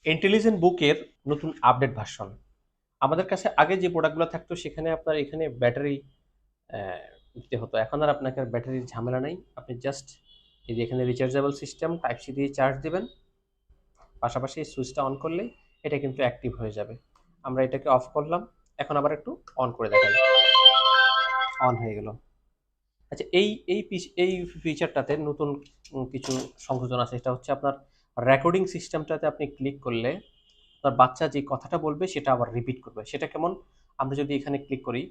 Intelligent বুকের নতুন update version. আমাদের কাছে আগে যে প্রোডাক্টগুলো থাকতো সেখানে আপনার এখানে ব্যাটারি দিতে হতো। এখন আর আপনাকে আর ব্যাটারির ঝামেলা নাই। আপনি জাস্ট এই যে এখানে রিচার্জেবল সিস্টেম টাইপ সি দিয়ে চার্জ দিবেন, পাশাপাশি সুইচটা অন করলেই এটা কিন্তু অ্যাক্টিভ হয়ে যাবে। আমরা এটাকে অফ করলাম, এখন আবার একটু অন করে দেখাই। অন হয়ে গেল। আচ্ছা, এই ফিচারটাতে নতুন কিছু সংযোজন আছে। সেটা হচ্ছে আপনার রেকর্ডিং সিস্টেমটাতে আপনি ক্লিক করলে আপনার বাচ্চা যে কথাটা বলবে সেটা আবার রিপিট করবে। সেটা কেমন? আমরা যদি এখানে ক্লিক করি,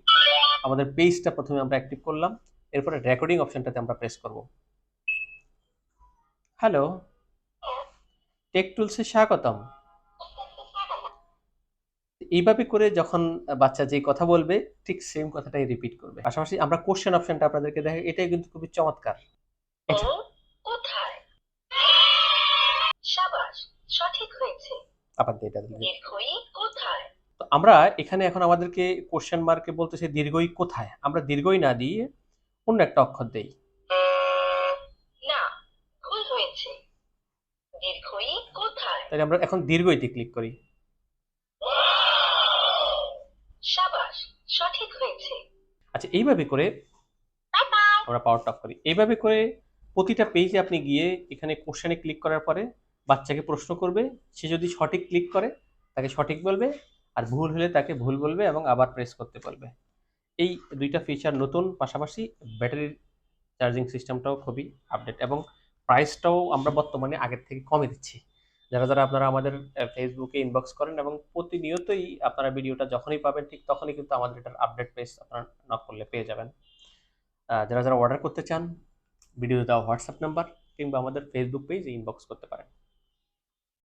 আমাদের পেজটা প্রথমে আমরা অ্যাক্টিভ করলাম, এরপরে রেকর্ডিং অপশনটাতে আমরা প্রেস করব। হ্যালো, টেক টুলসে স্বাগতম। এইভাবে করে যখন বাচ্চা যে কথা বলবে ঠিক সেম কথাটাই রিপিট করবে। পাশাপাশি আমরা কোশ্চেন অপশনটা আপনাদেরকে দেখাই, এটাই কিন্তু খুবই চমৎকার। এটা কোথায়? সাবাস, সঠিক হয়েছে। আবার এটা দিলে দীর্ঘই কোথায়? তো আমরা এখানে এখন আমাদেরকে কোশ্চেন মার্কে বলতেছে দীর্ঘই কোথায়। আমরা দীর্ঘই না দিয়ে অন্য একটা অক্ষর দেই। না, ভুল হয়েছে। দীর্ঘই কোথায়? তাহলে আমরা এখন দীর্ঘইতে ক্লিক করি। সাবাস, সঠিক হয়েছে। আচ্ছা, এইভাবে করে আমরা পাওয়ার টপ করি। এইভাবে করে প্রতিটা পেজে আপনি গিয়ে এখানে কোশ্চেনে ক্লিক করার পরে বাচ্চাকে প্রশ্ন করবে। সে যদি সঠিক ক্লিক করে তাকে সঠিক বলবে, আর ভুল হলে তাকে ভুল বলবে এবং আবার প্রেস করতে বলবে। এই দুইটা ফিচার নতুন, পাশাপাশি ব্যাটারির চার্জিং সিস্টেমটাও খুবই আপডেট এবং প্রাইসটাও আমরা বর্তমানে আগের থেকে কমে দিচ্ছি। যারা যারা আপনারা আমাদের ফেসবুকে ইনবক্স করেন এবং প্রতিনিয়তই আপনারা ভিডিওটা যখনই পাবেন ঠিক তখনই কিন্তু আমাদের এটার আপডেট পেজ আপনারা নক করলে পেয়ে যাবেন। যারা যারা অর্ডার করতে চান ভিডিও দেওয়া হোয়াটসঅ্যাপ নাম্বার কিংবা আমাদের ফেসবুক পেজে ইনবক্স করতে পারেন।